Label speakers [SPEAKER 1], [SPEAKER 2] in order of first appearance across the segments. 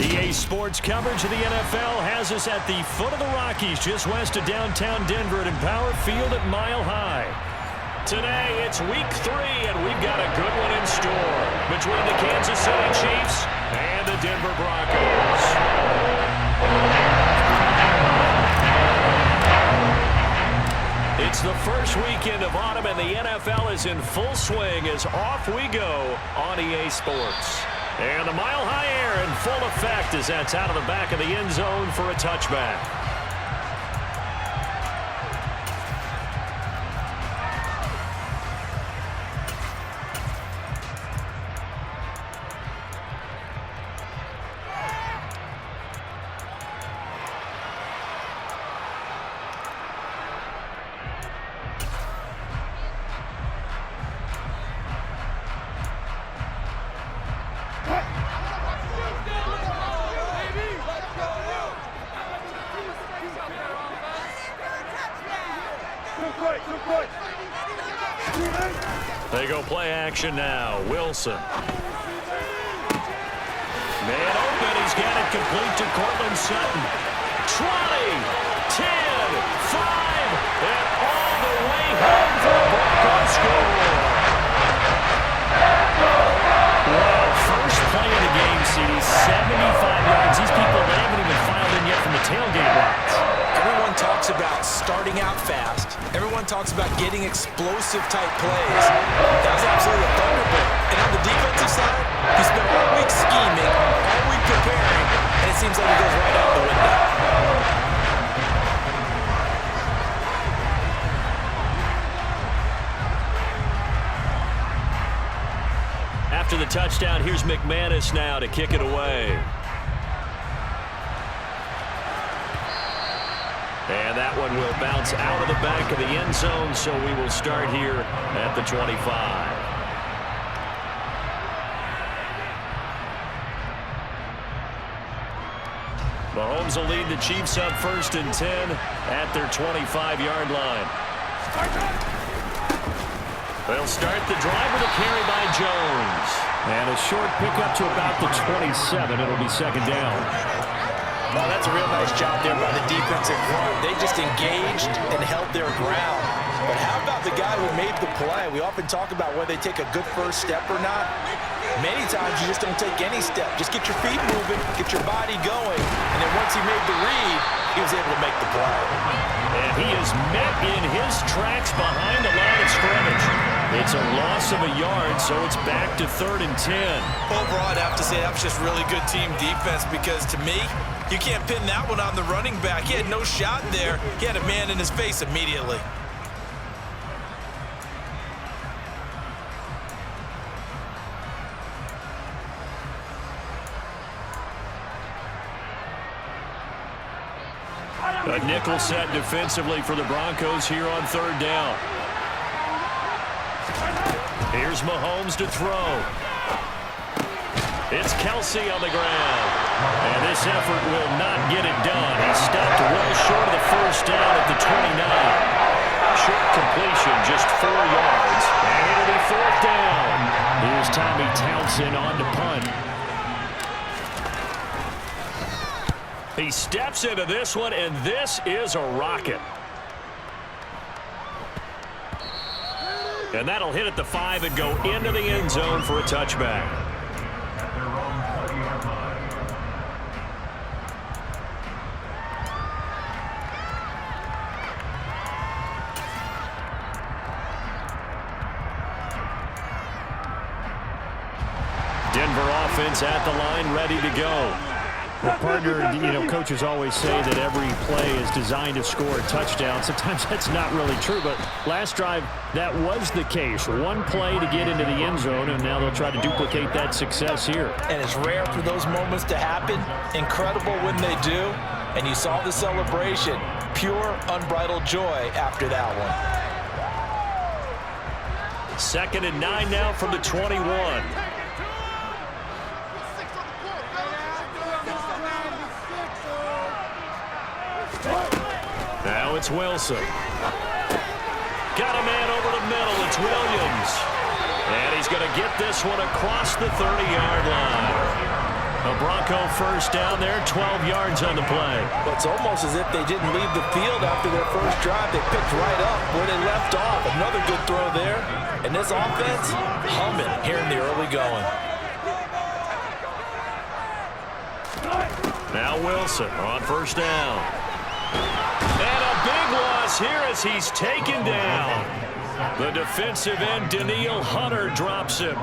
[SPEAKER 1] EA Sports coverage of the NFL has us at the foot of the Rockies, just west of downtown Denver at Empower Field at Mile High. Today, it's Week 3, and we've got a good one in store between the Kansas City Chiefs and the Denver Broncos. It's the first weekend of autumn, and the NFL is in full swing as off we go on EA Sports. And the Mile High air in full effect as that's out of the back of the end zone for a touchback. They go play action now. Wilson. Man open. He's got it complete to Cortland Sutton. 20, 10, 5, and all the way home for a Broncos score. Wow, first play of the game, CD, 75 yards. These people, they haven't even filed in yet from the tailgate lines.
[SPEAKER 2] Everyone talks about starting out fast. Everyone talks about getting explosive-type plays. That was absolutely a thunderbolt. And on the defensive side, he spent all week scheming, all week preparing, and it seems like it goes right out the window.
[SPEAKER 1] After the touchdown, here's McManus now to kick it away. And that one will bounce out of the back of the end zone, so we will start here at the 25. Mahomes will lead the Chiefs up 1st and 10 at their 25-yard line. They'll start the drive with a carry by Jones. And a short pickup to about the 27. It'll be second down.
[SPEAKER 2] Well, that's a real nice job there by the defensive front. They just engaged and held their ground. But how about the guy who made the play? We often talk about whether they take a good first step or not. Many times you just don't take any step. Just get your feet moving, get your body going, and then once he made the read, he was able to make the play.
[SPEAKER 1] And he is met in his tracks behind the line of scrimmage. It's a loss of a yard, so it's back to 3rd and 10.
[SPEAKER 3] Overall, I'd have to say that was just really good team defense because, to me, you can't pin that one on the running back. He had no shot there. He had a man in his face immediately.
[SPEAKER 1] A nickel set defensively for the Broncos here on 3rd down. Here's Mahomes to throw. It's Kelsey on the ground. And this effort will not get it done. He stopped well short of the first down at the 29. Short completion, just 4 yards. And it'll be 4th down. Here's Tommy Townsend on to punt. He steps into this one, and this is a rocket. And that'll hit at the 5 and go into the end zone for a touchback. Denver offense at the line, ready to go.
[SPEAKER 4] Well, partner, coaches always say that every play is designed to score a touchdown. Sometimes that's not really true, but last drive, that was the case. One play to get into the end zone, and now they'll try to duplicate that success here.
[SPEAKER 2] And it's rare for those moments to happen. Incredible when they do. And you saw the celebration. Pure, unbridled joy after that one.
[SPEAKER 1] 2nd and 9 now from the 21. Now it's Wilson. Got a man over the middle. It's Williams. And he's going to get this one across the 30-yard line. A Bronco first down there, 12 yards on the play.
[SPEAKER 2] Well, it's almost as if they didn't leave the field after their first drive. They picked right up where they left off. Another good throw there. And this offense, humming here in the early going.
[SPEAKER 1] Now Wilson on first down. And a big loss here as he's taken down. The defensive end, Danielle Hunter, drops him.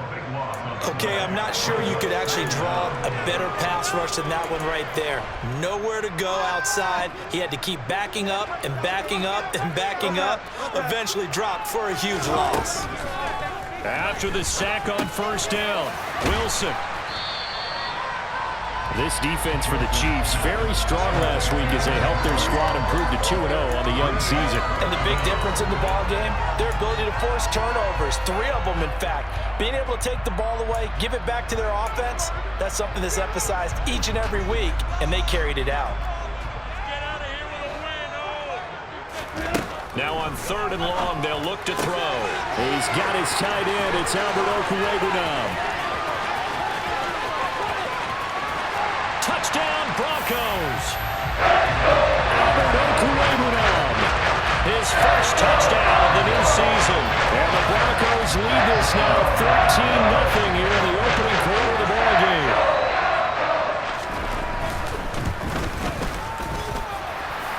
[SPEAKER 2] Okay, I'm not sure you could actually draw a better pass rush than that one right there. Nowhere to go outside. He had to keep backing up and backing up and backing up. Eventually dropped for a huge loss.
[SPEAKER 1] After the sack on first down, Wilson.
[SPEAKER 4] This defense for the Chiefs, very strong last week as they helped their squad improve to 2-0 on the young season.
[SPEAKER 2] And the big difference in the ball game, their ability to force turnovers, 3 of them in fact. Being able to take the ball away, give it back to their offense, that's something that's emphasized each and every week, and they carried it out.
[SPEAKER 1] Now on 3rd and long, they'll look to throw.
[SPEAKER 4] He's got his tight end. It's Albert Okuegbunam.
[SPEAKER 1] Touchdown, Broncos. Albert Okuegbunam. His first touchdown of the new season. And the Broncos lead this now 13-0 here in the opening quarter of the ballgame.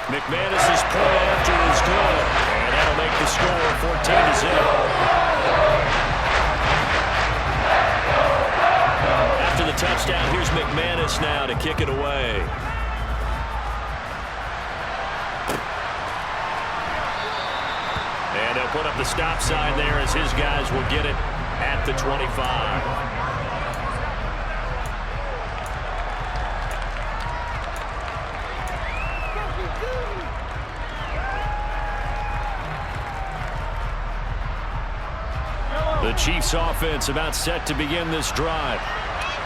[SPEAKER 1] McManus's point after is good. And that'll make the score 14-0. After the touchdown, here's McManus now to kick it away. And they'll put up the stop sign there as his guys will get it at the 25. The Chiefs offense about set to begin this drive.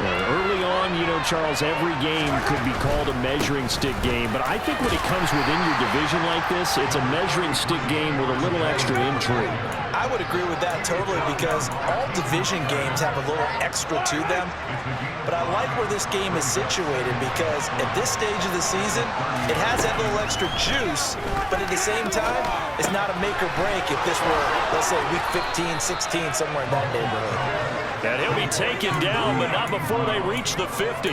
[SPEAKER 1] Early on, you know, Charles, every game could be called a measuring stick game, but I think when it comes within your division like this, it's a measuring stick game with a little extra intrigue.
[SPEAKER 2] I would agree with that totally because all division games have a little extra to them. But I like where this game is situated because at this stage of the season, it has that little extra juice, but at the same time, it's not a make or break if this were, let's say, week 15, 16, somewhere in that neighborhood.
[SPEAKER 1] And he'll be taken down, but not before they reach the 50.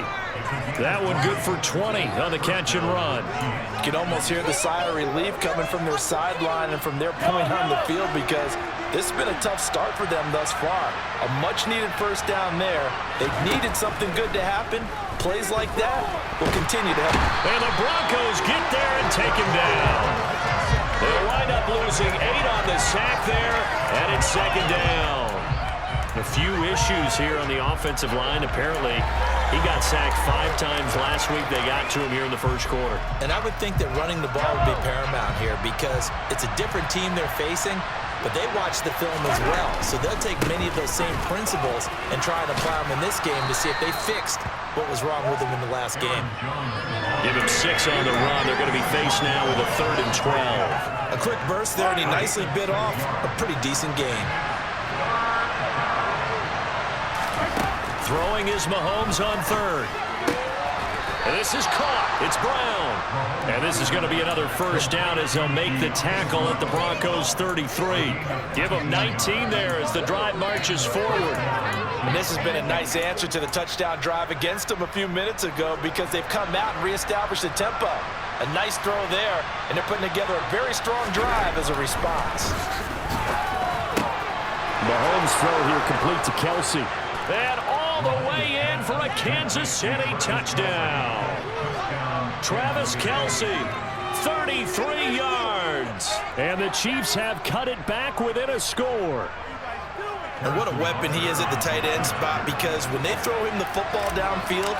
[SPEAKER 1] That one good for 20 on the catch and run.
[SPEAKER 2] You can almost hear the sigh of relief coming from their sideline and from their point on the field because this has been a tough start for them thus far. A much-needed first down there. They've needed something good to happen. Plays like that will continue to help.
[SPEAKER 1] And the Broncos get there and take him down. They'll wind up losing 8 on the sack there, and it's 2nd down. A few issues here on the offensive line. Apparently, he got sacked 5 times last week. They got to him here in the first quarter.
[SPEAKER 2] And I would think that running the ball would be paramount here because it's a different team they're facing, but they watch the film as well. So they'll take many of those same principles and try and apply them in this game to see if they fixed what was wrong with them in the last game.
[SPEAKER 1] Give him 6 on the run. They're going to be faced now with a 3rd and 12.
[SPEAKER 2] A quick burst there, and he nicely bit off a pretty decent gain.
[SPEAKER 1] Throwing is Mahomes on 3rd. And this is caught. It's Brown. And this is going to be another first down as they'll make the tackle at the Broncos 33. Give them 19 there as the drive marches forward.
[SPEAKER 2] And this has been a nice answer to the touchdown drive against them a few minutes ago because they've come out and reestablished the tempo. A nice throw there, and they're putting together a very strong drive as a response.
[SPEAKER 4] Mahomes' throw here complete to Kelsey.
[SPEAKER 1] And all the way in for a Kansas City touchdown. Travis Kelsey, 33 yards.
[SPEAKER 4] And the Chiefs have cut it back within a score.
[SPEAKER 2] And what a weapon he is at the tight end spot because when they throw him the football downfield,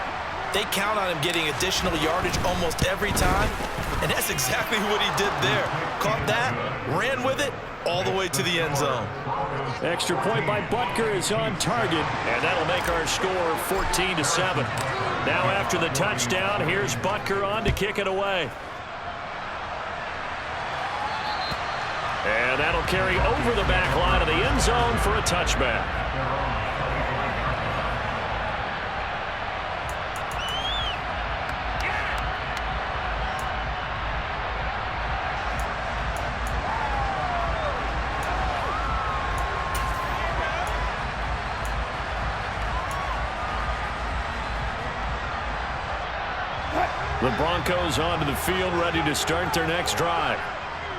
[SPEAKER 2] they count on him getting additional yardage almost every time. And that's exactly what he did there. Caught that, ran with it, all the way to the end zone.
[SPEAKER 4] Extra point by Butker is on target.
[SPEAKER 1] And that'll make our score 14-7. Now after the touchdown, here's Butker on to kick it away. And that'll carry over the back line of the end zone for a touchback. The Broncos onto the field, ready to start their next drive.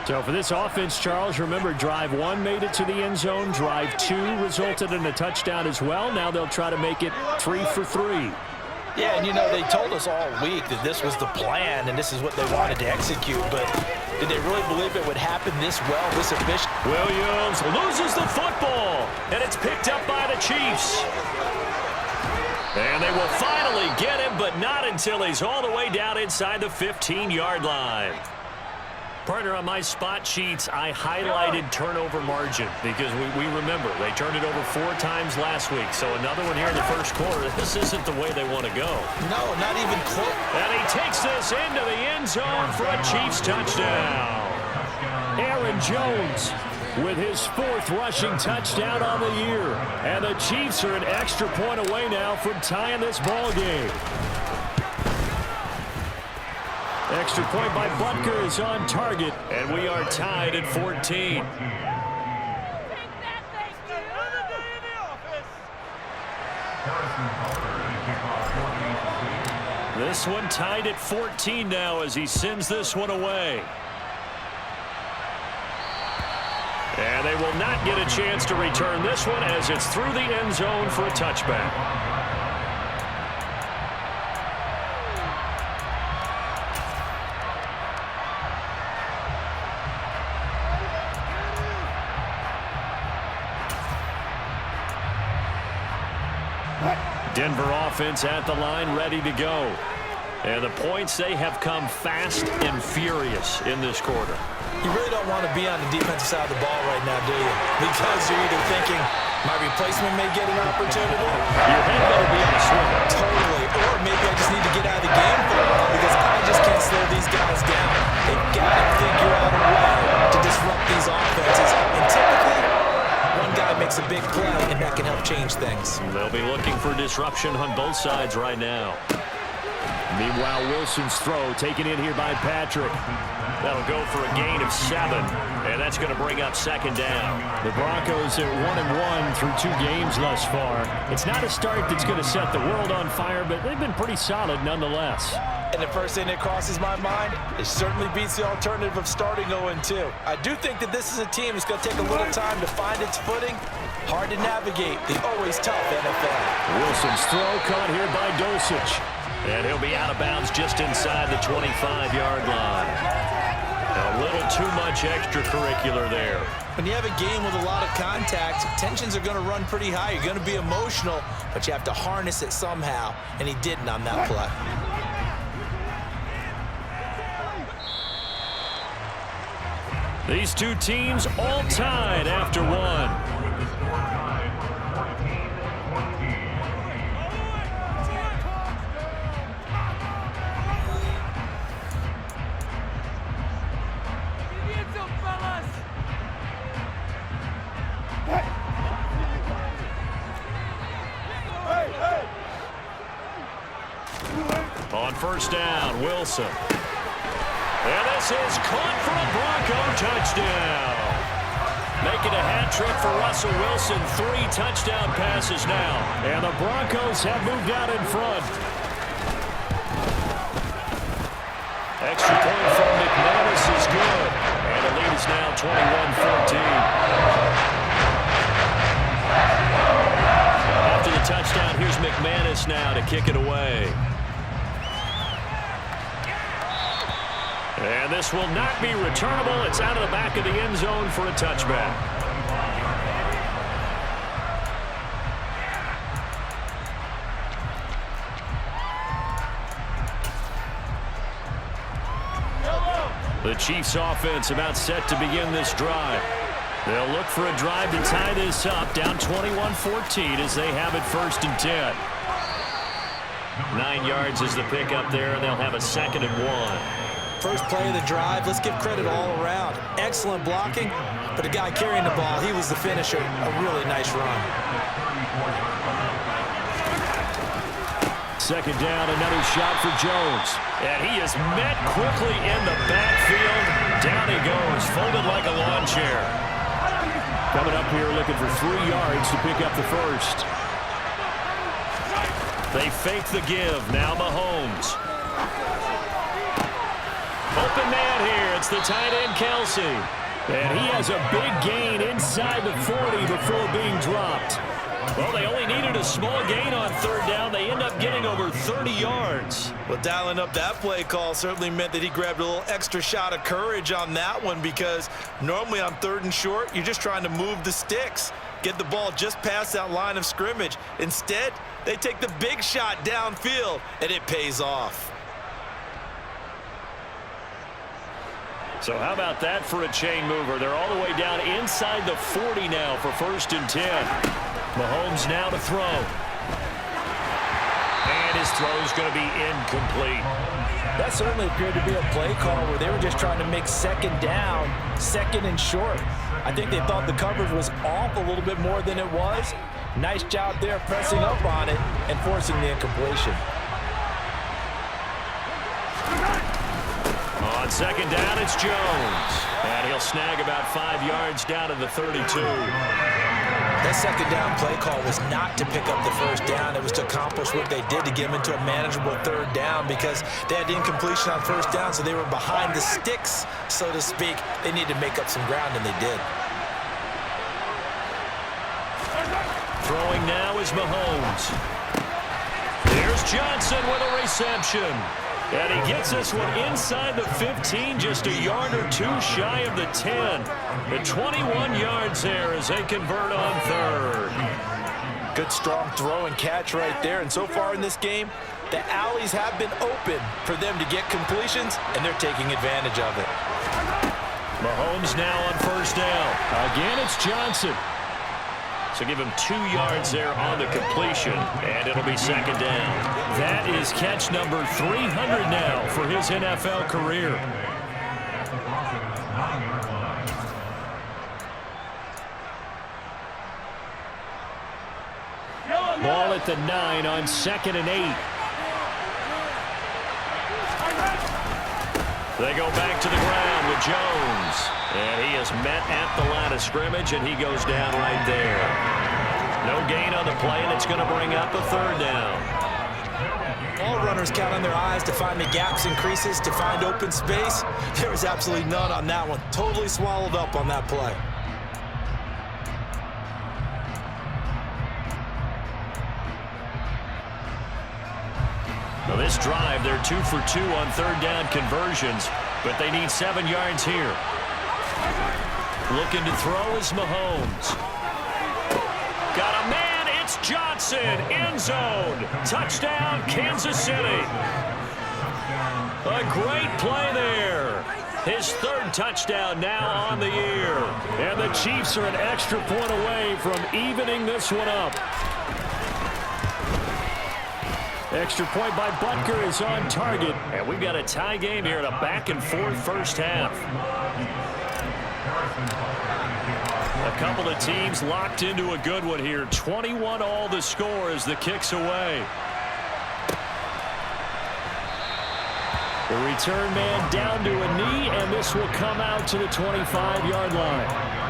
[SPEAKER 4] So for this offense, Charles, remember drive 1 made it to the end zone. Drive 2 resulted in a touchdown as well. Now they'll try to make it 3 for 3.
[SPEAKER 2] Yeah, and you know, they told us all week that this was the plan and this is what they wanted to execute, but did they really believe it would happen this well, this efficient?
[SPEAKER 1] Williams loses the football, and it's picked up by the Chiefs. And they will finally get him, but not until he's all the way down inside the 15-yard line. Partner, on my spot sheets, I highlighted turnover margin because we remember they turned it over 4 times last week. So another one here in the first quarter. This isn't the way they want to go.
[SPEAKER 2] No, not even close.
[SPEAKER 1] And he takes this into the end zone for a Chiefs touchdown.
[SPEAKER 4] Aaron Jones with his 4th rushing touchdown on the year. And the Chiefs are an extra point away now from tying this ball game. Extra point by Butker is on target.
[SPEAKER 1] And we are tied at 14. This one tied at 14 now as he sends this one away. And they will not get a chance to return this one as it's through the end zone for a touchback. Denver offense at the line, ready to go. And the points, they have come fast and furious in this quarter.
[SPEAKER 2] You really don't want to be on the defensive side of the ball right now, do you? Because you're either thinking, my replacement may get an opportunity.
[SPEAKER 1] Your head better be on a swivel.
[SPEAKER 2] Totally. Or maybe I just need to get out of the game for a while because I just can't slow these guys down. They've got to figure out a way to disrupt these offenses. And typically, one guy makes a big play, and that can help change things.
[SPEAKER 1] They'll be looking for disruption on both sides right now.
[SPEAKER 4] Meanwhile, Wilson's throw taken in here by Patrick.
[SPEAKER 1] That'll go for a gain of 7, and that's going to bring up 2nd down.
[SPEAKER 4] The Broncos are 1-1 through 2 games thus far. It's not a start that's going to set the world on fire, but they've been pretty solid nonetheless.
[SPEAKER 2] And the first thing that crosses my mind, it certainly beats the alternative of starting 0-2. I do think that this is a team that's going to take a little time to find its footing. Hard to navigate the always tough NFL.
[SPEAKER 4] Wilson's throw caught here by Dulcich.
[SPEAKER 1] And he'll be out of bounds just inside the 25-yard line. A little too much extracurricular there.
[SPEAKER 2] When you have a game with a lot of contact, tensions are going to run pretty high. You're going to be emotional, but you have to harness it somehow, and he didn't on that play.
[SPEAKER 1] These two teams all tied after 1. On first down, Wilson. And this is caught for a Bronco touchdown. Making a hat trick for Russell Wilson. 3 touchdown passes now.
[SPEAKER 4] And the Broncos have moved out in front.
[SPEAKER 1] Extra point from McManus is good. And the lead is now 21-14. After the touchdown, here's McManus now to kick it away. And this will not be returnable. It's out of the back of the end zone for a touchback. The Chiefs offense about set to begin this drive. They'll look for a drive to tie this up, down 21-14 as they have it 1st and 10. 9 yards is the pickup there, and they'll have a 2nd and 1.
[SPEAKER 2] First play of the drive, let's give credit all around. Excellent blocking, but the guy carrying the ball, he was the finisher. A really nice run.
[SPEAKER 4] 2nd down, another shot for Jones.
[SPEAKER 1] And he is met quickly in the backfield. Down he goes, folded like a lawn chair.
[SPEAKER 4] Coming up here looking for 3 yards to pick up the first.
[SPEAKER 1] They fake the give. Now Mahomes. Open man here. It's the tight end, Kelsey.
[SPEAKER 4] And he has a big gain inside the 40 before being dropped.
[SPEAKER 1] Well, they only needed a small gain on third down. They end up getting over 30 yards.
[SPEAKER 3] Well, dialing up that play call certainly meant that he grabbed a little extra shot of courage on that one, because normally on 3rd and short, you're just trying to move the sticks, get the ball just past that line of scrimmage. Instead, they take the big shot downfield, and it pays off.
[SPEAKER 1] So how about that for a chain mover? They're all the way down inside the 40 now for 1st and 10. Mahomes now to throw. And his throw's going to be incomplete.
[SPEAKER 2] That certainly appeared to be a play call where they were just trying to make 2nd down, 2nd and short. I think they thought the coverage was off a little bit more than it was. Nice job there pressing up on it and forcing the incompletion.
[SPEAKER 1] On 2nd down, it's Jones. And he'll snag about 5 yards down to the 32.
[SPEAKER 2] That 2nd down play call was not to pick up the 1st down. It was to accomplish what they did, to get them into a manageable 3rd down, because they had incompletion on 1st down, so they were behind the sticks, so to speak. They needed to make up some ground, and they did.
[SPEAKER 1] Throwing now is Mahomes. Here's Johnson with a reception. And he gets this one inside the 15, just a yard or 2 shy of the 10. The 21 yards there as they convert on 3rd.
[SPEAKER 2] Good, strong throw and catch right there. And so far in this game, the alleys have been open for them to get completions, and they're taking advantage of it.
[SPEAKER 1] Mahomes now on 1st down.
[SPEAKER 4] Again, it's Johnson.
[SPEAKER 1] So give him 2 yards there on the completion, and it'll be 2nd down. That is catch number 300 now for his NFL career.
[SPEAKER 4] Ball at the 9 on 2nd and 8.
[SPEAKER 1] They go back to the ground with Jones. And he is met at the line of scrimmage, and he goes down right there. No gain on the play, and it's going to bring up a 3rd down.
[SPEAKER 2] All runners count on their eyes to find the gaps and creases, to find open space. There was absolutely none on that one. Totally swallowed up on that play.
[SPEAKER 1] Now this drive, they're 2 for 2 on 3rd down conversions, but they need 7 yards here. Looking to throw is Mahomes. Got a man, it's Johnson, end zone. Touchdown, Kansas City. A great play there. His 3rd touchdown now on the year.
[SPEAKER 4] And the Chiefs are an extra point away from evening this one up. Extra point by Butker is on target.
[SPEAKER 1] And we've got a tie game here in a back-and-forth 1st half. A couple of teams locked into a good one here. 21 all the score as the kick's away.
[SPEAKER 4] The return man down to a knee, and this will come out to the 25-yard line.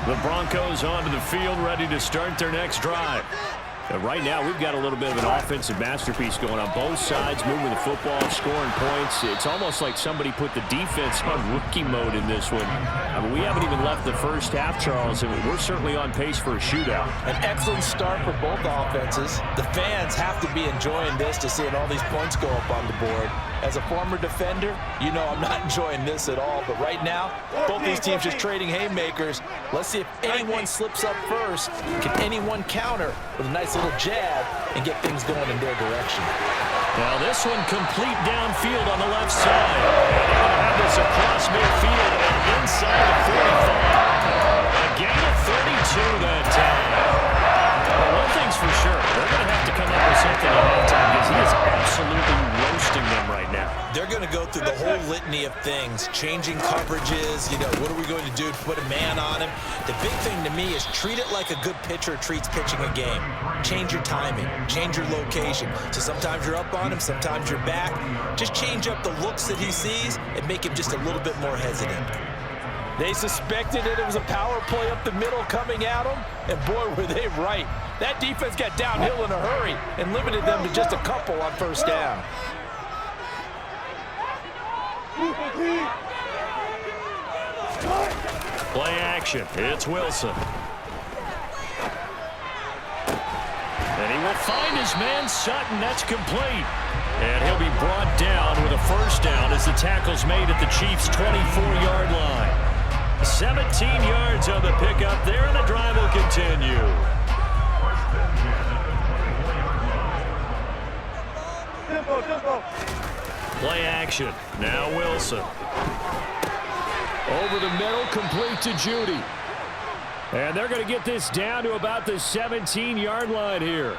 [SPEAKER 1] The Broncos onto the field, ready to start their next drive.
[SPEAKER 4] And right now, we've got a little bit of an offensive masterpiece going on both sides, moving the football, scoring points. It's almost like somebody put the defense on rookie mode in this one. I mean, we haven't even left the 1st half, Charles, and we're certainly on pace for a shootout.
[SPEAKER 2] An excellent start for both offenses. The fans have to be enjoying this, to seeing all these points go up on the board. As a former defender, you know I'm not enjoying this at all. But right now, both these teams just trading haymakers. Let's see if anyone slips up first. Can anyone counter with a nice little jab and get things going in their direction?
[SPEAKER 1] Now this one complete downfield on the left side. And they're going to have this across midfield and inside the 45. A gain of 32 that time. Well, one thing's for sure, they're going to have to come up with something at halftime, because he is absolutely roasting them right now.
[SPEAKER 2] They're going to go through the whole litany of things, changing coverages, what are we going to do to put a man on him? The big thing to me is treat it like a good pitcher treats pitching a game. Change your timing, change your location. So sometimes you're up on him, sometimes you're back. Just change up the looks that he sees and make him just a little bit more hesitant.
[SPEAKER 3] They suspected it was a power play up the middle coming at them, and boy, were they right. That defense got downhill in a hurry and limited them to just a couple on first down.
[SPEAKER 1] Play action. It's Wilson. And he will find his man Sutton. That's complete. And he'll be brought down with a first down as the tackle's made at the Chiefs' 24-yard line. 17 yards on the pickup there, and the drive will continue. Play action. Now Wilson.
[SPEAKER 4] Over the middle, complete to Judy. And they're going to get this down to about the 17-yard line here.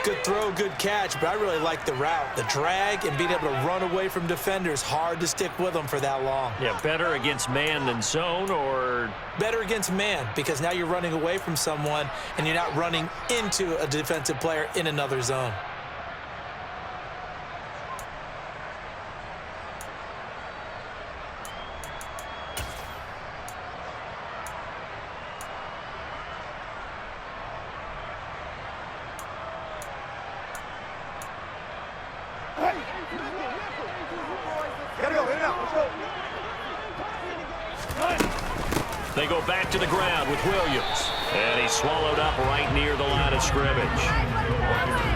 [SPEAKER 2] Good throw, good catch, but I really like the route. The drag and being able to run away from defenders, hard to stick with them for that long.
[SPEAKER 1] Yeah, better against man than zone, or?
[SPEAKER 2] Better against man, because now you're running away from someone and you're not running into a defensive player in another zone.
[SPEAKER 1] They go back to the ground with Williams. And he's swallowed up right near the line of scrimmage.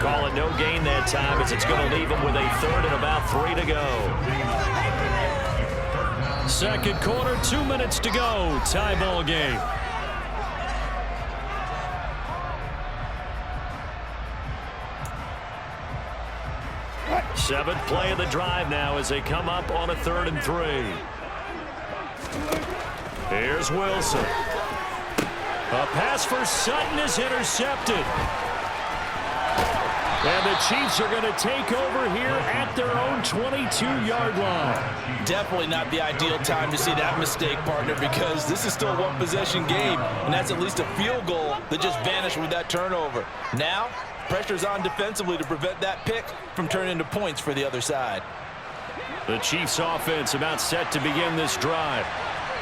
[SPEAKER 1] Call it no gain that time, as it's going to leave him with a third and about 3 to go. Second quarter, 2 minutes to go. Tie ball game. Seventh play of the drive now as they come up on a 3rd and 3. Here's Wilson. A pass for Sutton is intercepted. And the Chiefs are going to take over here at their own 22-yard line.
[SPEAKER 3] Definitely not the ideal time to see that mistake, partner, because this is still a one-possession game, and that's at least a field goal that just vanished with that turnover. Now, pressure's on defensively to prevent that pick from turning into points for the other side.
[SPEAKER 1] The Chiefs offense about set to begin this drive.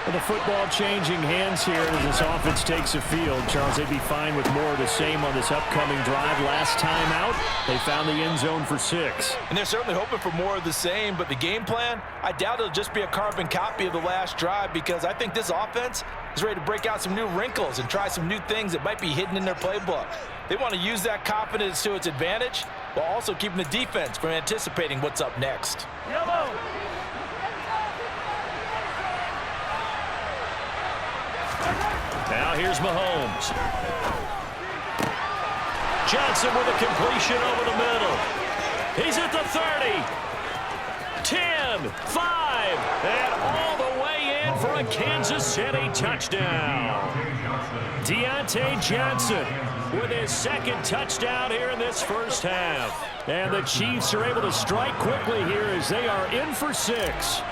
[SPEAKER 4] And the football changing hands here as this offense takes the field. Charles, they'd be fine with more of the same on this upcoming drive. Last time out, they found the end zone for 6.
[SPEAKER 3] And they're certainly hoping for more of the same, but the game plan, I doubt it'll just be a carbon copy of the last drive, because I think this offense is ready to break out some new wrinkles and try some new things that might be hidden in their playbook. They want to use that confidence to its advantage while also keeping the defense from anticipating what's up next.
[SPEAKER 1] Yellow. Now here's Mahomes. Johnson with a completion over the middle. He's at the 30. 10, 5, and all the way in for a Kansas City touchdown. Deontay Johnson with his second touchdown here in this first half. And the Chiefs are able to strike quickly here as they are in for 6.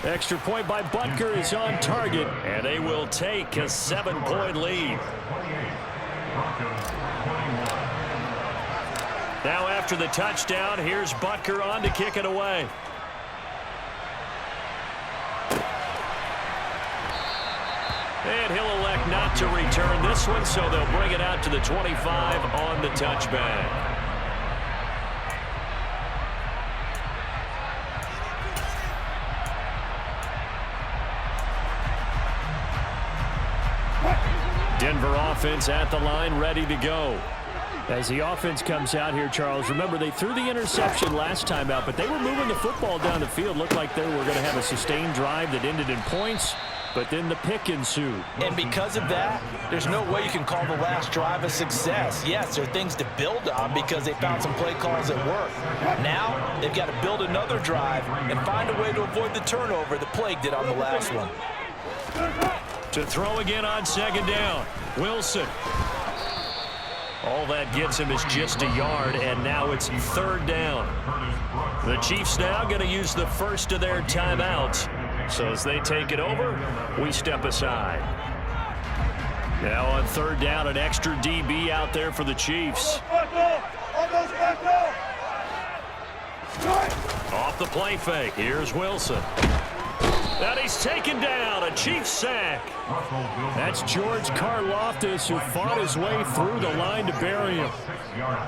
[SPEAKER 1] Extra point by Butker is on target, and they will take a 7-point lead. Now after the touchdown, here's Butker on to kick it away. And he'll elect not to return this one, so they'll bring it out to the 25 on the touchback. Denver offense at the line, ready to go.
[SPEAKER 4] As the offense comes out here, Charles, remember they threw the interception last time out, but they were moving the football down the field. Looked like they were going to have a sustained drive that ended in points, but then the pick ensued.
[SPEAKER 3] And because of that, there's no way you can call the last drive a success. Yes, there are things to build on because they found some play calls that work. Now, they've got to build another drive and find a way to avoid the turnover that plagued it on the last one.
[SPEAKER 1] To throw again on second down. Wilson. All that gets him is just a yard, and now it's 3rd down. The Chiefs now going to use the first of their timeouts. So as they take it over, we step aside. Now on 3rd down, an extra DB out there for the Chiefs. Off the play fake, here's Wilson. And he's taken down, a Chiefs sack.
[SPEAKER 4] That's George Karlaftis, who fought his way through the line to bury him.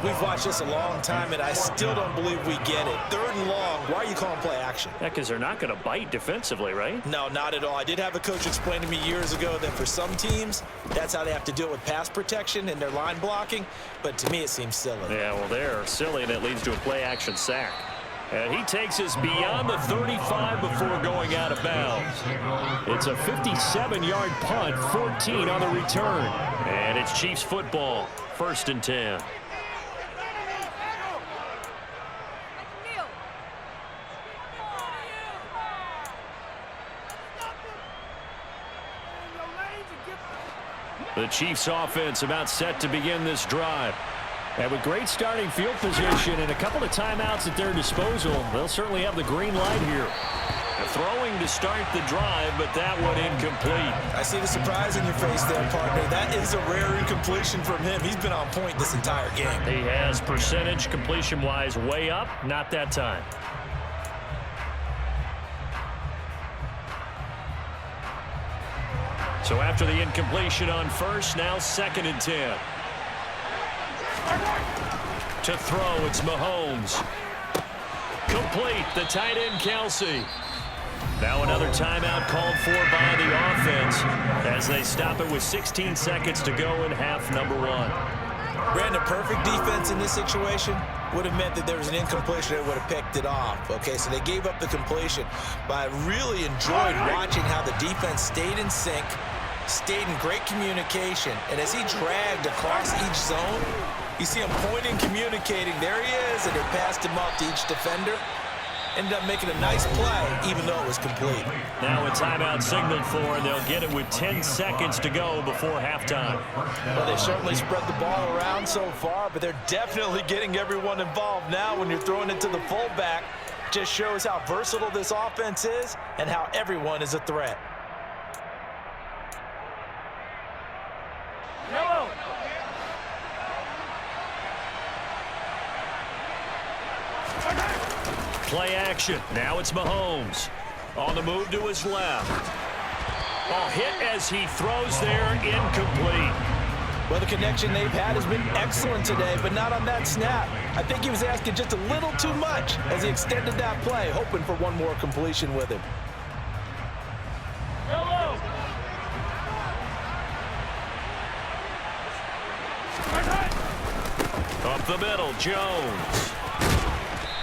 [SPEAKER 2] We've watched this a long time, and I still don't believe we get it. 3rd and long, why are you calling play action?
[SPEAKER 1] Yeah, because they're not going to bite defensively, right?
[SPEAKER 2] No, not at all. I did have a coach explain to me years ago that for some teams, that's how they have to deal with pass protection and their line blocking, but to me it seems silly.
[SPEAKER 1] Yeah, well, they're silly, and it leads to a play action sack. And he takes us beyond the 35 before going out of bounds. It's a 57-yard punt, 14 on the return. And it's Chiefs football, 1st and 10. The Chiefs offense about set to begin this drive. And with great starting field position and a couple of timeouts at their disposal, they'll certainly have the green light here. Throwing to start the drive, but that one incomplete.
[SPEAKER 2] I see the surprise in your face there, partner. That is a rare incompletion from him. He's been on point this entire game.
[SPEAKER 1] He has percentage completion-wise way up, not that time. So after the incompletion on 1st, now 2nd and 10. To throw, it's Mahomes. Complete, the tight end Kelsey. Now another timeout called for by the offense as they stop it with 16 seconds to go in half number 1.
[SPEAKER 2] Brandon, perfect defense in this situation would have meant that there was an incompletion that would have picked it off. Okay, so they gave up the completion, but I really enjoyed watching how the defense stayed in sync, stayed in great communication, and as he dragged across each zone, you see him pointing, communicating. There he is, and they passed him off to each defender. Ended up making a nice play, even though it was complete.
[SPEAKER 1] Now a timeout signaled for, and they'll get it with 10 seconds to go before halftime.
[SPEAKER 2] Well, they've certainly spread the ball around so far, but they're definitely getting everyone involved now when you're throwing it to the fullback. Just shows how versatile this offense is and how everyone is a threat.
[SPEAKER 1] Play action. Now it's Mahomes. On the move to his left. A hit as he throws there, incomplete.
[SPEAKER 2] Well, the connection they've had has been excellent today, but not on that snap. I think he was asking just a little too much as he extended that play, hoping for one more completion with him.
[SPEAKER 1] Up the middle, Jones.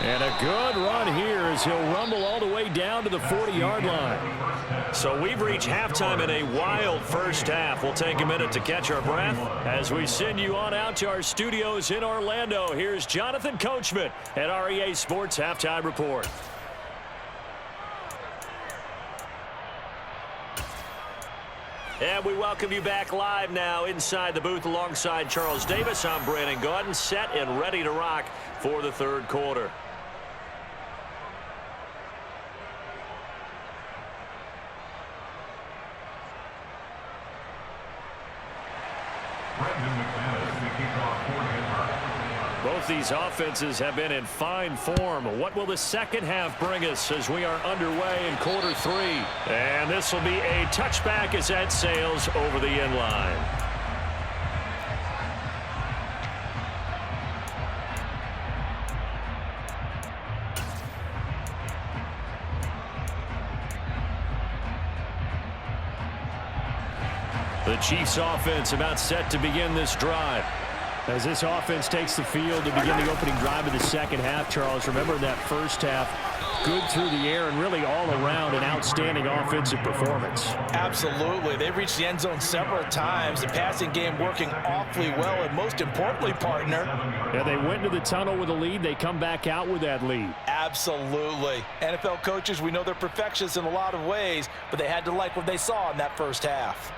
[SPEAKER 1] And a good run here as he'll rumble all the way down to the 40-yard line. So we've reached halftime in a wild first half. We'll take a minute to catch our breath as we send you on out to our studios in Orlando. Here's Jonathan Coachman at REA Sports Halftime Report. And we welcome you back live now inside the booth alongside Charles Davis. I'm Brandon Gaudin, set and ready to rock for the third quarter. Both these offenses have been in fine form. What will the second half bring us as we are underway in quarter 3? And this will be a touchback as that sails over the end line. The Chiefs offense about set to begin this drive. As this offense takes the field to begin the opening drive of the second half, Charles, remember that first half, good through the air and really all around an outstanding offensive performance.
[SPEAKER 2] Absolutely. They reached the end zone several times. The passing game working awfully well, and most importantly, partner.
[SPEAKER 4] Yeah, they went to the tunnel with a lead. They come back out with that lead.
[SPEAKER 2] Absolutely. NFL coaches, we know they're perfectionists in a lot of ways, but they had to like what they saw in that first half.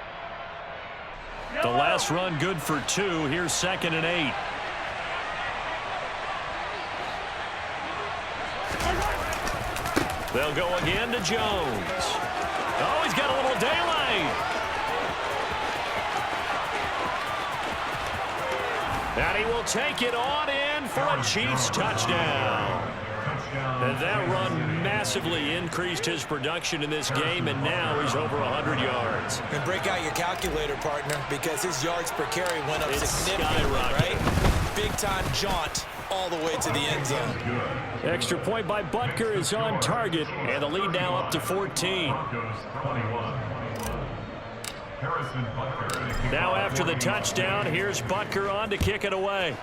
[SPEAKER 1] The last run good for 2. Here's 2nd and 8. They'll go again to Jones. Oh, he's got a little daylight. And he will take it on in for a Chiefs touchdown. And that run massively increased his production in this game, and now he's over 100 yards.
[SPEAKER 2] And break out your calculator, partner, because his yards per carry went up significantly, right? Big-time jaunt all the way to the end zone.
[SPEAKER 1] Extra point by Butker is on target, and the lead now up to 14. Now after the touchdown, here's Butker on to kick it away.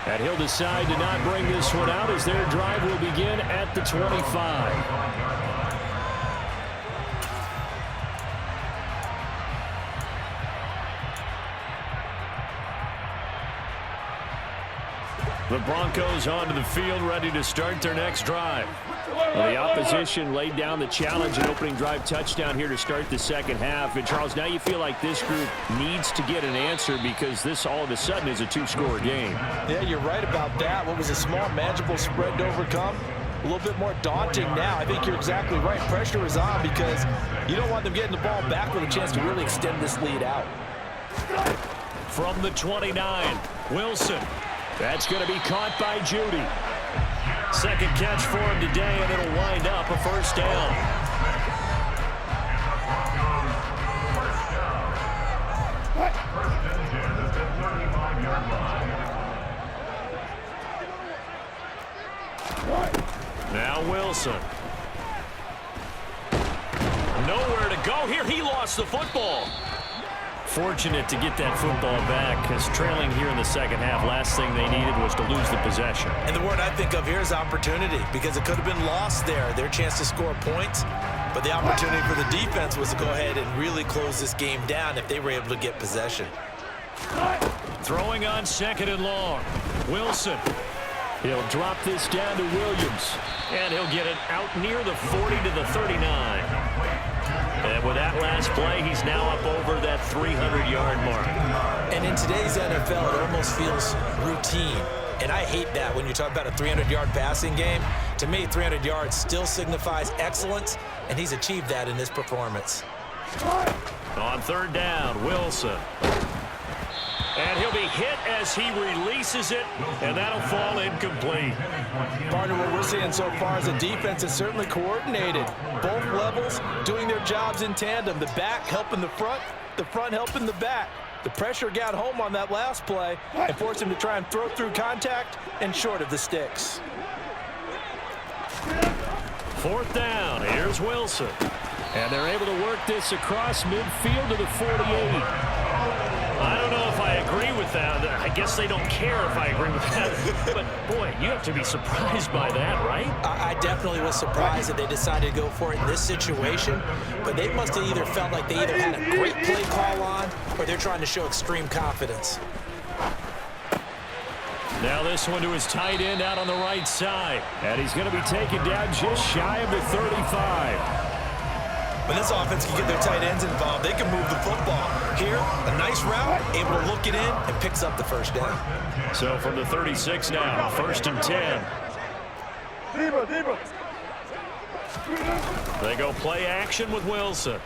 [SPEAKER 1] And he'll decide to not bring this one out as their drive will begin at the 25. The Broncos onto the field, ready to start their next drive. Well, the opposition laid down the challenge and opening drive touchdown here to start the second half. And, Charles, now you feel like this group needs to get an answer because this all of a sudden is a 2-score game.
[SPEAKER 2] Yeah, you're right about that. What was a small, manageable spread to overcome, a little bit more daunting now. I think you're exactly right. Pressure is on because you don't want them getting the ball back with a chance to really extend this lead out.
[SPEAKER 1] From the 29, Wilson. That's going to be caught by Judy. Second catch for him today, and it'll wind up a first down. Now Wilson. Nowhere to go here. He lost the football. Fortunate to get that football back, because trailing here in the second half, last thing they needed was to lose the possession.
[SPEAKER 2] And the word I think of here is opportunity, because it could have been lost there, their chance to score points. But the opportunity for the defense was to go ahead and really close this game down if they were able to get possession.
[SPEAKER 1] Throwing on 2nd and long. Wilson. He'll drop this down to Williams. And he'll get it out near the 40 to the 39. And with that last play, he's now up over that 300-yard mark.
[SPEAKER 2] And in today's NFL, it almost feels routine. And I hate that when you talk about a 300-yard passing game. To me, 300 yards still signifies excellence, and he's achieved that in this performance.
[SPEAKER 1] On 3rd down, Wilson. And he'll be hit as he releases it, and that'll fall incomplete.
[SPEAKER 2] Partner, what we're seeing so far is the defense is certainly coordinated. Both levels doing their jobs in tandem. The back helping the front helping the back. The pressure got home on that last play and forced him to try and throw through contact and short of the sticks.
[SPEAKER 1] 4th down, here's Wilson. And they're able to work this across midfield to the 48. I don't know if I agree with that. I guess they don't care if I agree with that. But, boy, you have to be surprised by that, right?
[SPEAKER 2] I definitely was surprised that they decided to go for it in this situation. But they must have either felt like they either had a great play call on or they're trying to show extreme confidence.
[SPEAKER 1] Now this one to his tight end out on the right side. And he's going to be taken down just shy of the 35.
[SPEAKER 3] When this offense can get their tight ends involved, they can move the football. Here, a nice route, able to look it in, and picks up the first down.
[SPEAKER 1] So from the 36 now, 1st and 10. They go play action with Wilson.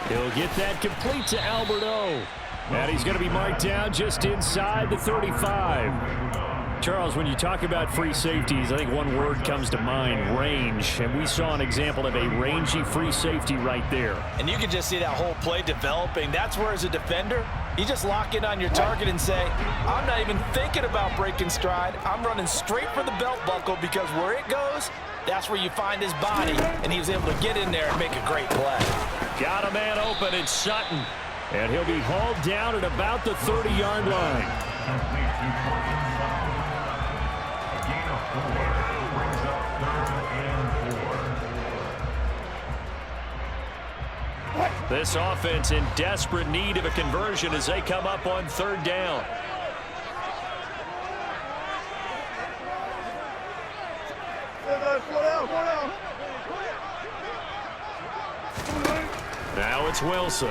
[SPEAKER 1] He'll get that complete to Alberto. And he's going to be marked down just inside the 35. Charles, when you talk about free safeties, I think one word comes to mind, range. And we saw an example of a rangy free safety right there.
[SPEAKER 2] And you can just see that whole play developing. That's where, as a defender, you just lock in on your target and say, I'm not even thinking about breaking stride. I'm running straight for the belt buckle because where it goes, that's where you find his body. And he was able to get in there and make a great play.
[SPEAKER 1] Got a man open, it's Sutton. And he'll be hauled down at about the 30-yard line. This offense in desperate need of a conversion as they come up on 3rd down.
[SPEAKER 5] Slow down.
[SPEAKER 1] It's Wilson.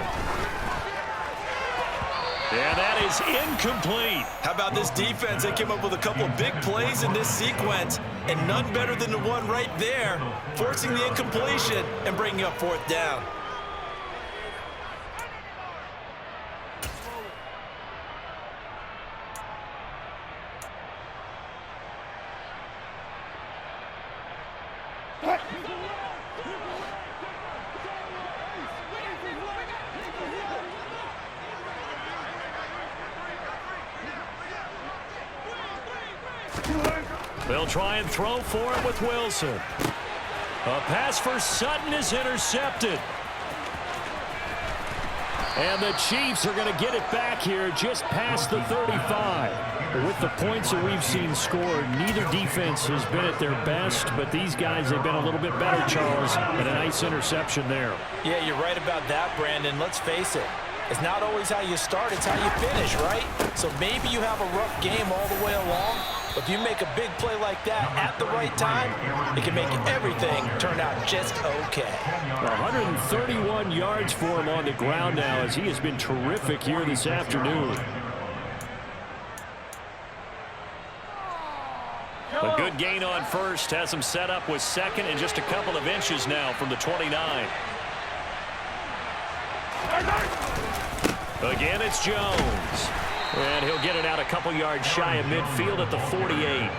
[SPEAKER 1] And that is incomplete.
[SPEAKER 3] How about this defense? They came up with a couple of big plays in this sequence, and none better than the one right there, forcing the incompletion and bringing up fourth down.
[SPEAKER 1] They'll try and throw for it with Wilson. A pass for Sutton is intercepted. And the Chiefs are going to get it back here just past the 35. With the points that we've seen scored, neither defense has been at their best, but these guys have been a little bit better, Charles, and a nice interception there.
[SPEAKER 2] Yeah, you're right about that, Brandon. Let's face it. It's not always how you start, it's how you finish, right? So maybe you have a rough game all the way along, but if you make a big play like that at the right time, it can make everything turn out just okay.
[SPEAKER 1] 131 yards for him on the ground now as he has been terrific here this afternoon. A good gain on first has him set up with second and just a couple of inches now from the 29. Again, it's Jones. And he'll get it out a couple yards shy of midfield at the 48.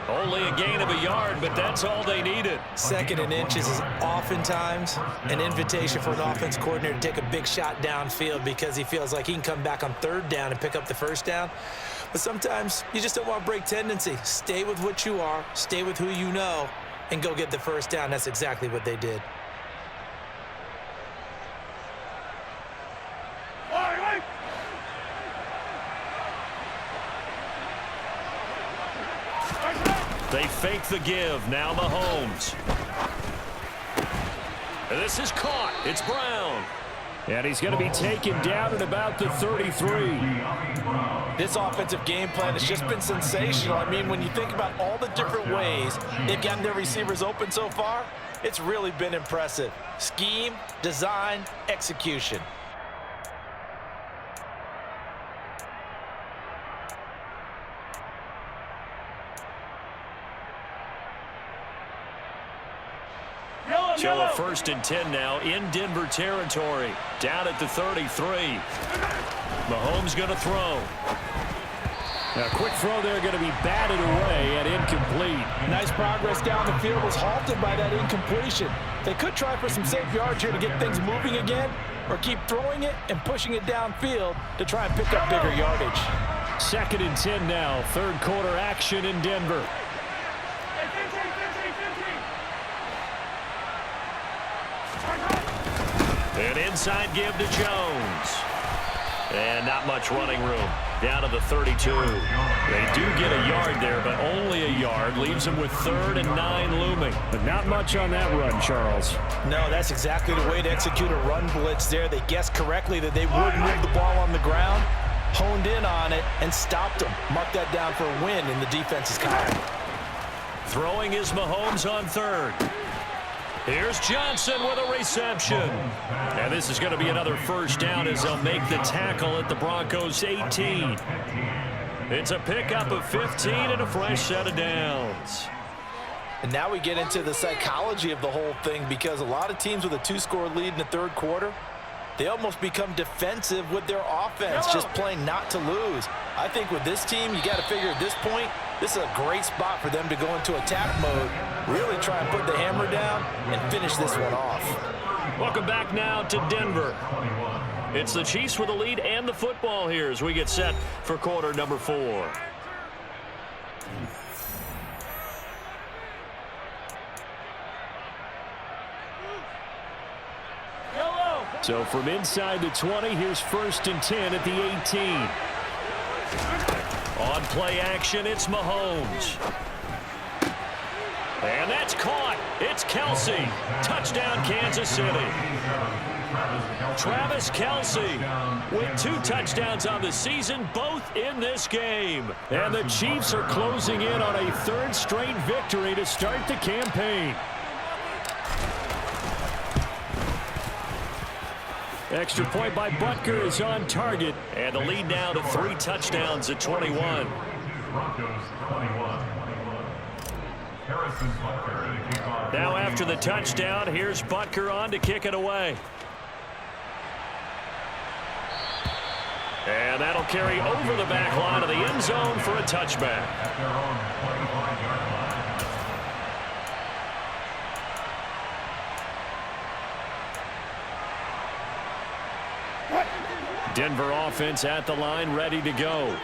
[SPEAKER 1] Only a gain of a yard, but that's all they needed.
[SPEAKER 2] Second and inches is oftentimes an invitation for an offense coordinator to take a big shot downfield because he feels like he can come back on third down and pick up the first down. But sometimes you just don't want to break tendency. Stay with what you are, stay with who you know, and go get the first down. That's exactly what they did.
[SPEAKER 1] They fake the give. Now Mahomes. And this is caught. It's Brown. And he's going to be taken down at about the 33.
[SPEAKER 2] This offensive game plan has just been sensational. I mean, when you think about all the different ways they've gotten their receivers open so far, it's really been impressive. Scheme, design, execution.
[SPEAKER 1] So a 1st and 10 now in Denver territory. Down at the 33. Mahomes going to throw. A quick throw there going to be batted away and incomplete.
[SPEAKER 2] Nice progress down the field was halted by that incompletion. They could try for some safe yards here to get things moving again, or keep throwing it and pushing it downfield to try and pick up bigger yardage.
[SPEAKER 1] 2nd and 10 now. 3rd quarter action in Denver. An inside give to Jones. And not much running room. Down to the 32. They do get a yard there, but only a yard. Leaves them with 3rd and 9 looming.
[SPEAKER 4] But not much on that run, Charles.
[SPEAKER 2] No, that's exactly the way to execute a run blitz there. They guessed correctly that they would move the ball on the ground, honed in on it, and stopped them. Mark that down for a win in the defense's column.
[SPEAKER 1] Throwing is Mahomes on 3rd. Here's Johnson with a reception. And this is going to be another first down as they'll make the tackle at the Broncos 18. It's a pickup of 15 and a fresh set of downs.
[SPEAKER 2] And now we get into the psychology of the whole thing, because a lot of teams with a 2-score lead in the 3rd quarter, they almost become defensive with their offense, just playing not to lose. I think with this team, you got to figure at this point, this is a great spot for them to go into attack mode, really try and put the hammer down and finish this one off.
[SPEAKER 1] Welcome back now to Denver. It's the Chiefs with the lead and the football here as we get set for quarter number 4. So from inside the 20, here's 1st and 10 at the 18. On play action, it's Mahomes. And that's caught. It's Kelsey. Touchdown, Kansas City. Travis Kelsey with 2 touchdowns on the season, both in this game. And the Chiefs are closing in on a 3rd straight victory to start the campaign. Extra point by Butker is on target. And the lead now to 3 touchdowns at 21.
[SPEAKER 5] Broncos 21.
[SPEAKER 1] Now after the touchdown, here's Butker on to kick it away. And that'll carry over the back line of the end zone for a touchback.
[SPEAKER 5] At their own 25-yard line.
[SPEAKER 1] Denver offense at the line, ready to go.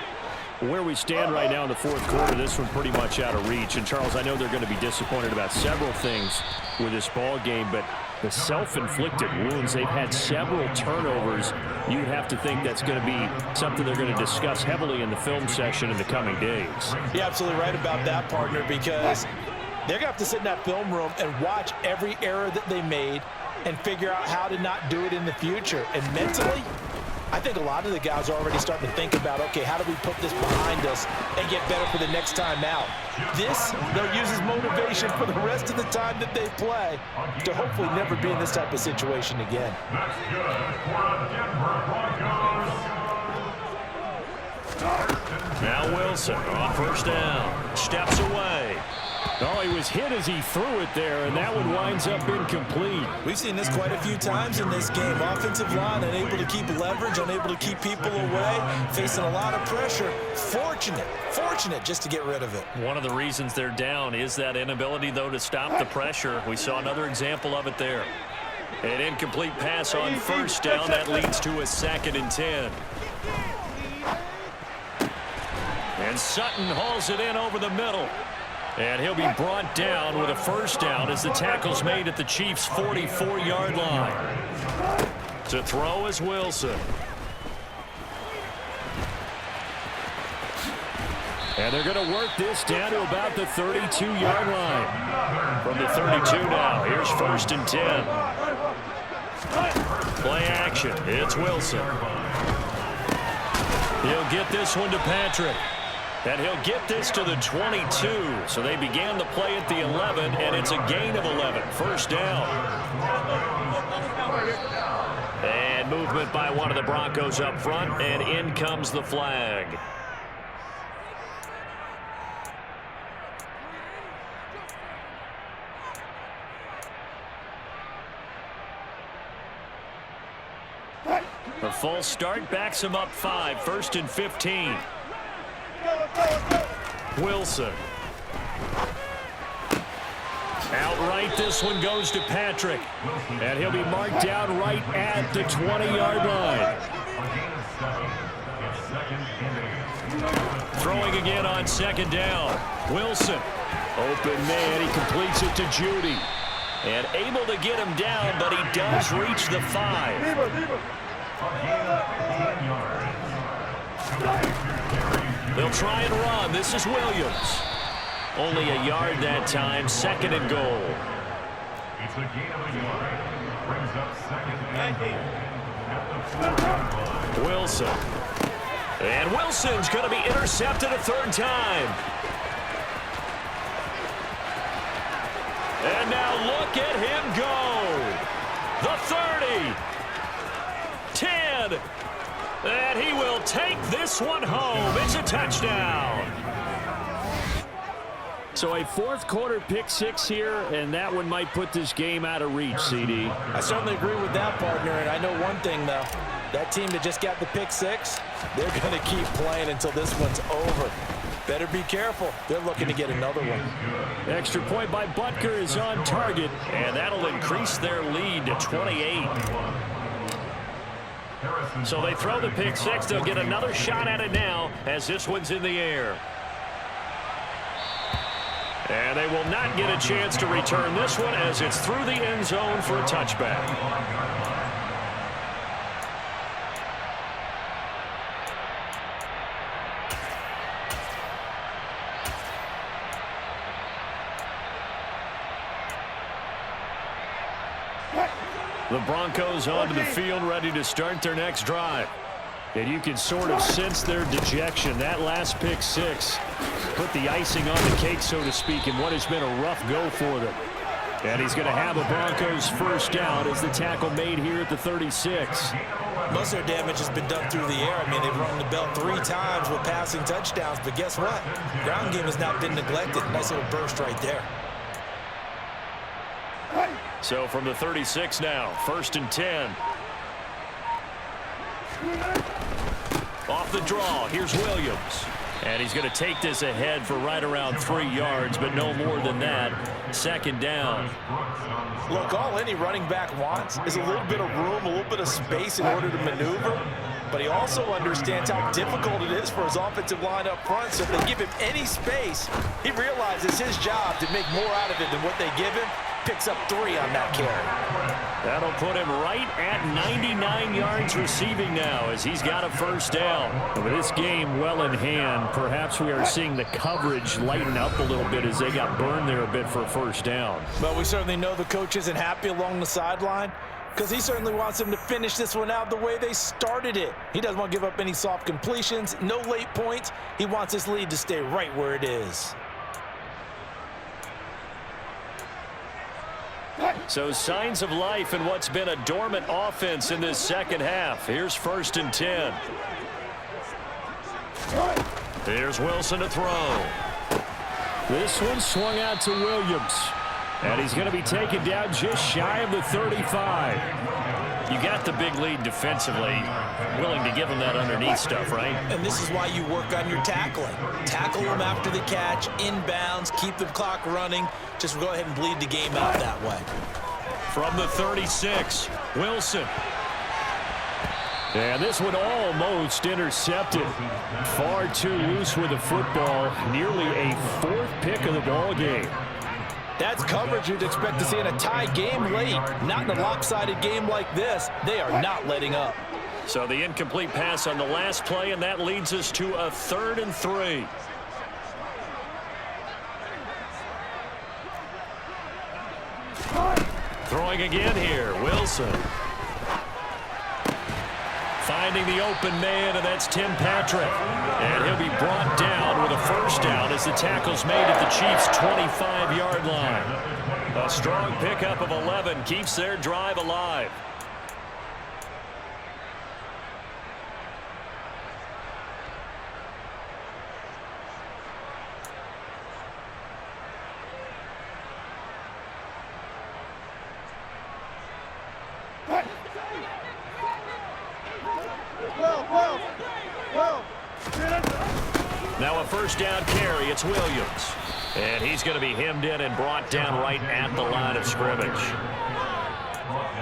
[SPEAKER 1] Where we stand right now in the fourth quarter, this one pretty much out of reach. And, Charles, I know they're going to be disappointed about several things with this ball game, but the self-inflicted wounds, they've had several turnovers. You'd have to think that's going to be something they're going to discuss heavily in the film session in the coming days.
[SPEAKER 2] You're absolutely right about that, partner, because they're going to have to sit in that film room and watch every error that they made and figure out how to not do it in the future. And mentally, I think a lot of the guys are already starting to think about, okay, how do we put this behind us and get better for the next time out? This, they'll use as motivation for the rest of the time that they play to hopefully never be in this type of situation again.
[SPEAKER 5] That's good for the Denver Broncos.
[SPEAKER 1] Now Wilson on first down. Steps away. Oh, he was hit as he threw it there, and that one winds up incomplete.
[SPEAKER 3] We've seen this quite a few times in this game. Offensive line unable to keep leverage, unable to keep people away, facing a lot of pressure. Fortunate just to get rid of it.
[SPEAKER 1] One of the reasons they're down is that inability, though, to stop the pressure. We saw another example of it there. An incomplete pass on first down. That leads to a 2nd and 10. And Sutton hauls it in over the middle. And he'll be brought down with a first down as the tackle's made at the Chiefs' 44-yard line. To throw is Wilson. And they're going to work this down to about the 32-yard line. From the 32 now, here's 1st and 10. Play action, it's Wilson. He'll get this one to Patrick. And he'll get this to the 22. So they began the play at the 11, and it's a gain of 11. First down. And movement by one of the Broncos up front, and in comes the flag. A false start backs him up 5. 1st and 15. Wilson. Outright, this one goes to Patrick. And he'll be marked down right at the 20-yard line. Throwing again on 2nd down. Wilson. Open man, he completes it to Judy. And able to get him down, but he does reach the 5. They'll try and run. This is Williams. Only a yard that time. 2nd and goal.
[SPEAKER 5] It's a gain of a yard. Brings up 2nd and 8.
[SPEAKER 1] Wilson. And Wilson's going to be intercepted a 3rd time. And now look at him go. The 30. 10. And he will take this one home. It's a touchdown. So a 4th quarter pick 6 here, and that one might put this game out of reach, CD.
[SPEAKER 2] I certainly agree with that, partner, and I know one thing, though. That team that just got the pick 6, they're going to keep playing until this one's over. Better be careful. They're looking to get another one.
[SPEAKER 1] Extra point by Butker is on target, and that'll increase their lead to 28. So they throw the pick 6. They'll get another shot at it now as this one's in the air. And they will not get a chance to return this one as it's through the end zone for a touchback. The Broncos onto the field, ready to start their next drive. And you can sort of sense their dejection. That last pick 6 put the icing on the cake, so to speak, in what has been a rough go for them.
[SPEAKER 4] And he's going to have a Broncos first down as the tackle made here at the 36.
[SPEAKER 3] Most of their damage has been done through the air. I mean, they've rung the bell 3 times with passing touchdowns, but guess what? Ground game has not been neglected. Nice little burst right there.
[SPEAKER 1] So from the 36 now, 1st and 10. Off the draw, here's Williams. And he's going to take this ahead for right around 3 yards, but no more than that. 2nd down.
[SPEAKER 2] Look, all any running back wants is a little bit of room, a little bit of space in order to maneuver. But he also understands how difficult it is for his offensive line up front. So if they give him any space, he realizes his job to make more out of it than what they give him. Picks up 3 on that carry.
[SPEAKER 1] That'll put him right at 99 yards receiving now as he's got a first down.
[SPEAKER 4] And with this game well in hand, perhaps we are seeing the coverage lighten up a little bit as they got burned there a bit for a first down.
[SPEAKER 3] Well, we certainly know the coach isn't happy along the sideline because he certainly wants them to finish this one out the way they started it. He doesn't want to give up any soft completions, no late points. He wants his lead to stay right where it is.
[SPEAKER 1] So signs of life in what's been a dormant offense in this second half. Here's 1st and 10. Here's Wilson to throw.
[SPEAKER 4] This one swung out to Williams. And he's going to be taken down just shy of the 35.
[SPEAKER 1] You got the big lead defensively. Willing to give him that underneath stuff, right?
[SPEAKER 3] And this is why you work on your tackling. Tackle them after the catch, inbounds, keep the clock running. Just go ahead and bleed the game out that way.
[SPEAKER 1] From the 36, Wilson.
[SPEAKER 4] And this one almost intercepted. Far too loose with the football. Nearly a 4th pick of the ball game.
[SPEAKER 3] That's coverage you'd expect to see in a tie game late. Not in a lopsided game like this. They are not letting up.
[SPEAKER 1] So the incomplete pass on the last play, and that leads us to a 3rd and 3. Throwing again here, Wilson. Finding the open man, and that's Tim Patrick. And he'll be brought down with a first down as the tackle's made at the Chiefs' 25-yard line. A strong pickup of 11 keeps their drive alive. Now a first down carry, it's Williams. And he's going to be hemmed in and brought down right at the line of scrimmage.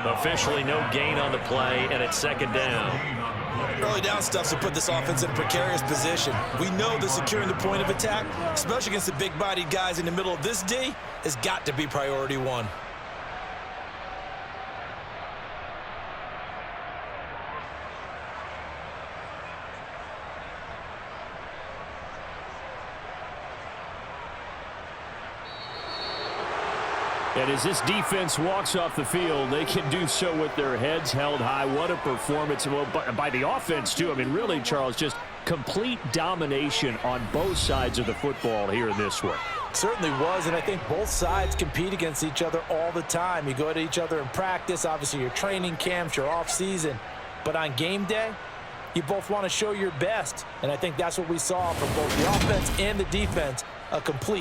[SPEAKER 1] Officially no gain on the play, and it's 2nd down.
[SPEAKER 3] Early down stuff's to put this offense in a precarious position. We know that securing the point of attack, especially against the big-bodied guys in the middle of this D, has got to be priority 1.
[SPEAKER 4] And as this defense walks off the field, they can do so with their heads held high. What a performance. Well, by the offense, too. I mean, really, Charles, just complete domination on both sides of the football here in this one.
[SPEAKER 3] Certainly was, and I think both sides compete against each other all the time. You go at each other in practice, obviously your training camps, your off-season. But on game day, you both want to show your best. And I think that's what we saw from both the offense and the defense, a complete